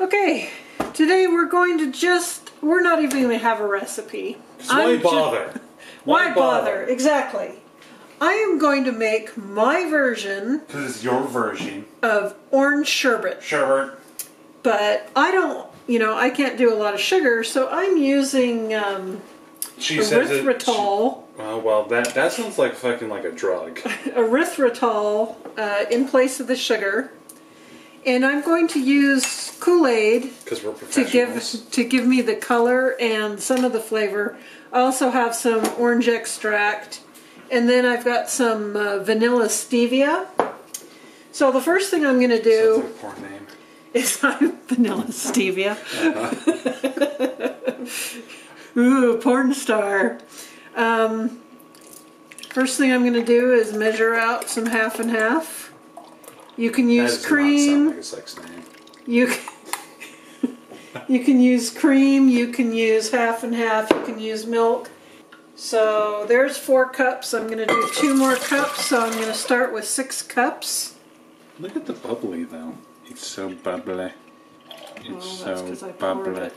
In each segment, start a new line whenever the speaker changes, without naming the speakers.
Okay, today we're going to we're not even going to have a recipe.
So why bother?
Why bother? Exactly. I am going to make my version.
Because it's your version.
Of orange sherbet.
Sherbet.
But I don't, I can't do a lot of sugar, so I'm using erythritol.
Well, that sounds like fucking like a drug.
Erythritol in place of the sugar. And I'm going to use Kool-Aid to give me the color and some of the flavor. I also have some orange extract, and then I've got some vanilla stevia. So the first thing I'm going to do
sounds like a porn name.
Is vanilla stevia. Ooh, porn star. First thing I'm going to do is measure out some half and half. You can use cream.
That does not sound like a sex name.
You can use cream. You can use half and half. You can use milk. So there's 4 cups. I'm going to do 2 more cups. So I'm going to start with 6 cups.
Look at the bubbly though. It's so bubbly. It's so bubbly.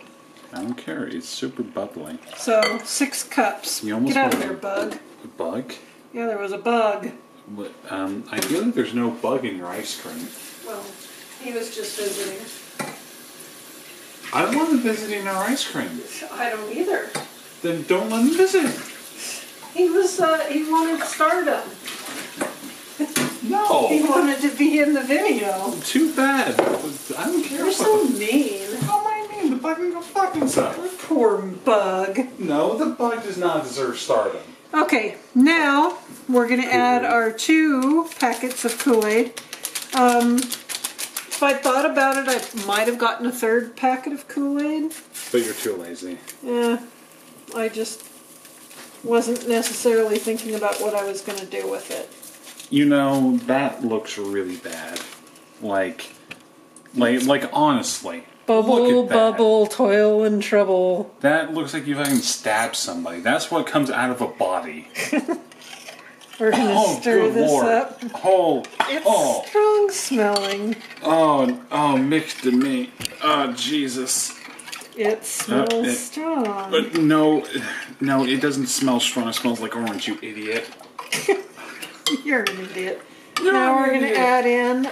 I don't care. It's super bubbly.
So 6 cups. Get out of there, bug.
A bug?
Yeah, there was a bug.
Ideally, there's no bug in your ice cream.
Well, he was just visiting.
I don't want him visiting our ice cream.
I don't either.
Then don't let him visit.
He wanted stardom.
No.
He wanted to be in the video.
Too bad. I don't care.
You're so mean.
How am I mean? The bug can go fuck himself.
Poor bug.
No, the bug does not deserve stardom.
Okay, now we're going to add our 2 packets of Kool-Aid. If I thought about it, I might have gotten a 3rd packet of Kool-Aid.
But you're too lazy.
Yeah, I just wasn't necessarily thinking about what I was going to do with it.
You know, that looks really bad. Like honestly.
Bubble, toil and trouble.
That looks like you fucking stabbed somebody. That's what comes out of a body.
We're gonna stir this up.
It's
strong smelling.
Oh, mixed to me. Oh, Jesus.
It smells strong.
No, it doesn't smell strong. It smells like orange, you idiot.
You're an idiot. Now we're gonna add in.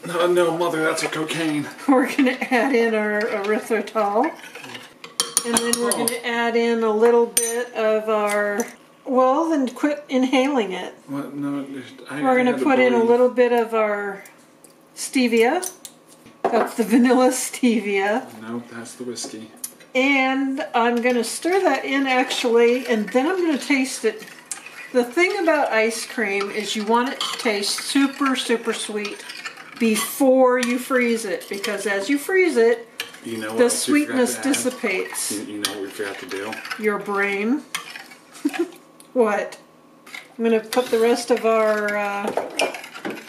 No, mother, that's a cocaine.
We're going to add in our erythritol. And then we're going to add in a little bit of our... Well, then quit inhaling it.
What? No,
we're going to put in a little bit of our stevia. That's the vanilla stevia.
No, that's the whiskey.
And I'm going to stir that in, actually, and then I'm going to taste it. The thing about ice cream is you want it to taste super, super sweet before you freeze it, because as you freeze it, the sweetness dissipates.
You know what we forgot to do?
Your brain. What? I'm going to put the rest of our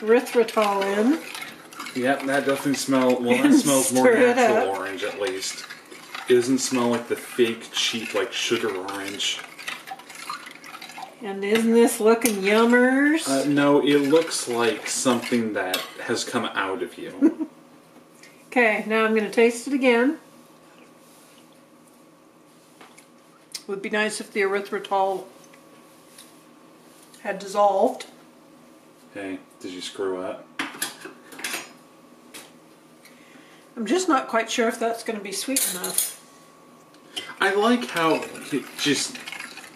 erythritol in.
Yep, that doesn't smell... Well, that smells more natural orange, at least. It doesn't smell like the fake, cheap, sugar orange.
And isn't this looking yummers?
No, it looks like something that has come out of you.
Okay, now I'm going to taste it again. Would be nice if the erythritol had dissolved.
Hey, did you screw up?
I'm just not quite sure if that's going to be sweet enough.
I like how it just...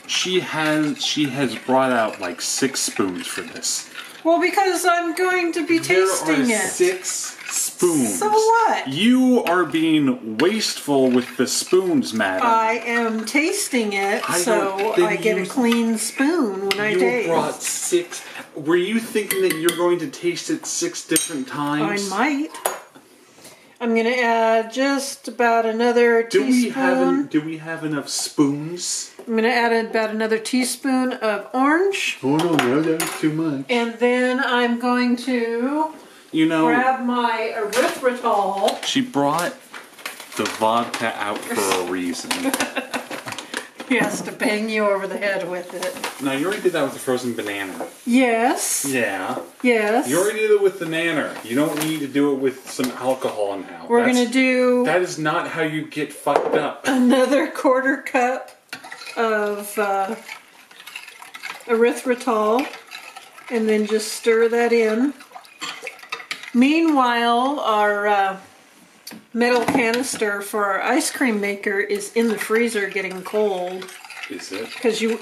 She has brought out 6 spoons for this.
Well, because I'm going to be tasting it.
There are 6 spoons.
So what?
You are being wasteful with the spoons, madam.
I am tasting it, so I get a clean spoon when I taste.
You brought 6. Were you thinking that you're going to taste it 6 different times?
I might. I'm going to add just about another teaspoon.
Do we have enough spoons?
I'm going to add about another teaspoon of orange.
Oh no, that's too much.
And then I'm going to grab my erythritol.
She brought the vodka out for a reason.
He has to bang you over the head with it.
Now, you already did that with the frozen banana.
Yes.
Yeah.
Yes.
You already did it with the nanner. You don't need to do it with some alcohol now.
We're going to do...
That is not how you get fucked up.
Another 1/4 cup of erythritol. And then just stir that in. Meanwhile, our metal canister for our ice cream maker is in the freezer getting cold.
Is it?
Because you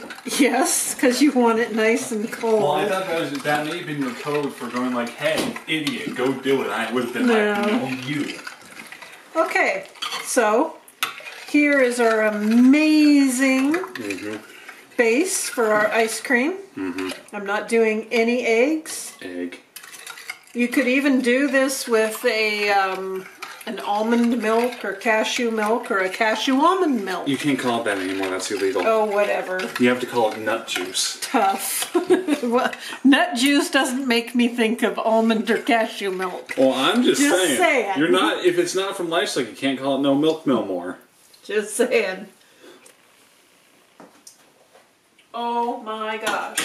want it nice and cold.
Well, I thought that may have been your code for going like, hey, idiot, go do it. I would have been like, no, you.
Okay, so here is our amazing base for our ice cream. I'm not doing any eggs. You could even do this with a an almond milk or cashew milk or a cashew almond milk.
You can't call it that anymore. That's illegal.
Oh, whatever.
You have to call it nut juice.
Tough. Well, nut juice doesn't make me think of almond or cashew milk.
Well, I'm just saying. You're not. If it's not from Livestock, you can't call it no milk no more.
Just saying. Oh my gosh.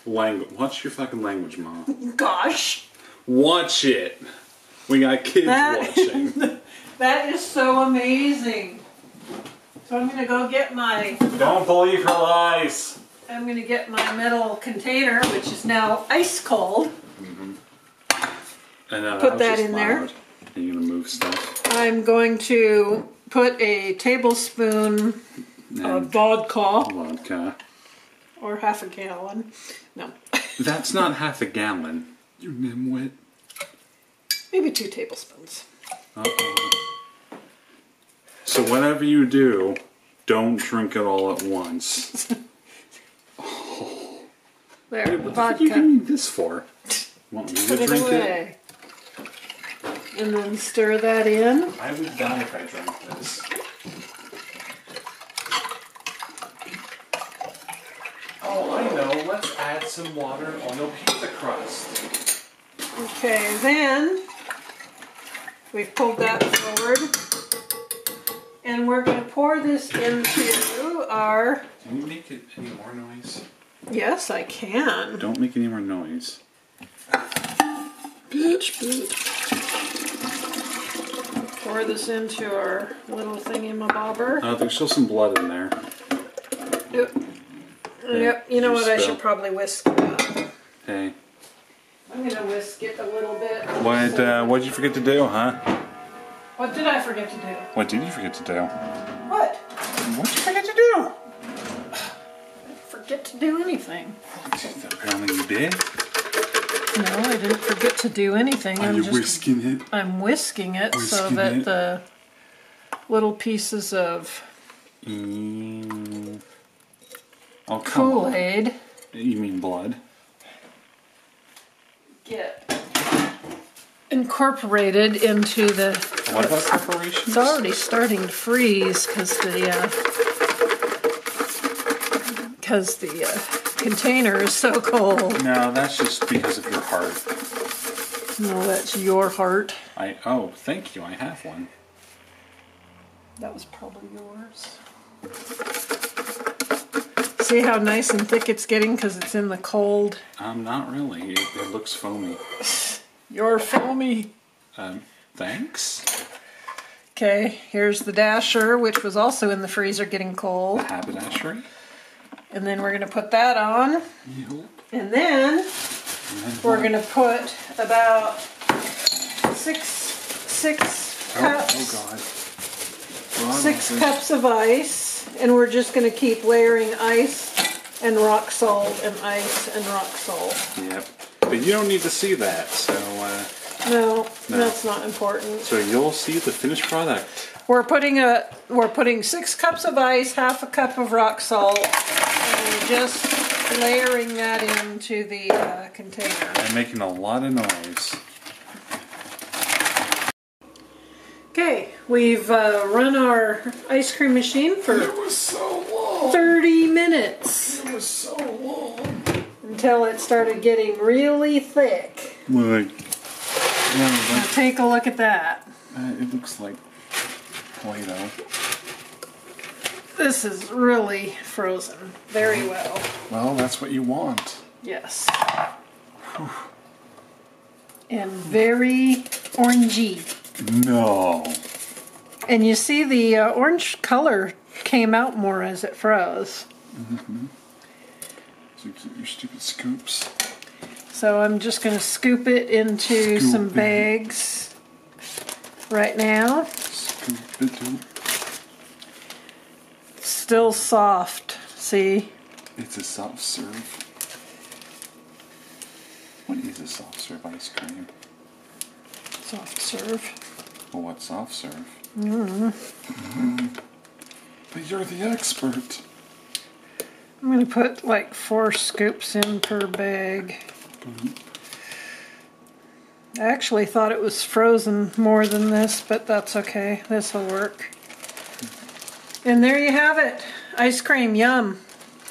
Watch your fucking language, Mom.
Gosh.
Watch it. We got kids watching.
That is so amazing. So I'm going to go get my...
Don't believe her lies.
I'm going to get my metal container, which is now ice cold.
And
put that in there.
Are you going to move stuff?
I'm going to put a tablespoon of vodka. Or half a gallon. No.
That's not half a gallon. You nimwit.
Maybe 2 tablespoons.
So whatever you do, don't drink it all at once.
There,
what
vodka.
What are you doing this for? Want me to drink it?
And then stir that in.
I would die if I drank this. Oh, I know. Let's add some water on the pizza crust.
Okay, then we've pulled that forward. And we're going to pour this into our...
Can you make it any more noise?
Yes, I can.
Don't make any more noise.
Bitch. Pour this into our little thingy-mabobber.
There's still some blood in there.
Yep, you know what? I should probably whisk it up.
Hey.
I'm going to whisk it a little bit.
What did you forget to do, huh?
What did I forget to do?
What did you forget to do?
What?
What did you forget to do?
I didn't forget to do anything.
Apparently you did.
No, I didn't forget to do anything.
Are you whisking it?
I'm whisking it so that the little pieces of Kool-Aid.
You mean blood?
Get incorporated into the...
What about preparations?
It's already starting to freeze because the container is so cold.
No, that's just because of your heart.
No, that's your heart.
Oh, thank you. I have one.
That was probably yours. See how nice and thick it's getting because it's in the cold?
Not really. It looks foamy.
You're foamy.
Thanks.
Okay, here's the dasher, which was also in the freezer getting cold.
The haberdashery.
And then we're going to put that on.
Yep.
And then we're going to put about six cups.
Oh God.
6 cups of ice, and we're just going to keep layering ice and rock salt and ice and rock salt.
Yep. But you don't need to see that, so...
No, that's not important.
So you'll see the finished product.
We're putting 6 cups of ice, half a cup of rock salt, and we're just layering that into the container.
And making a lot of noise.
Okay, we've run our ice cream machine for 30 minutes.
It was so long.
Until it started getting really thick.
Now
take a look at that.
It looks like Play-Doh.
This is really frozen very well.
Well, that's what you want.
Yes. Whew. And very orangey.
No.
And you see the orange color came out more as it froze.
Mm-hmm. So your stupid scoops.
So I'm just going to scoop it into some bags right now.
Scoop it.
Still soft, see?
It's a soft serve. What is a soft serve ice cream?
Soft serve.
Well, what's soft serve? Mm-hmm. But you're the expert.
I'm going to put like 4 scoops in per bag. I actually thought it was frozen more than this, but that's okay. This will work. And there you have it. Ice cream, yum.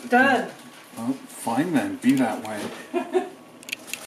Done.
Well, fine then. Be that way.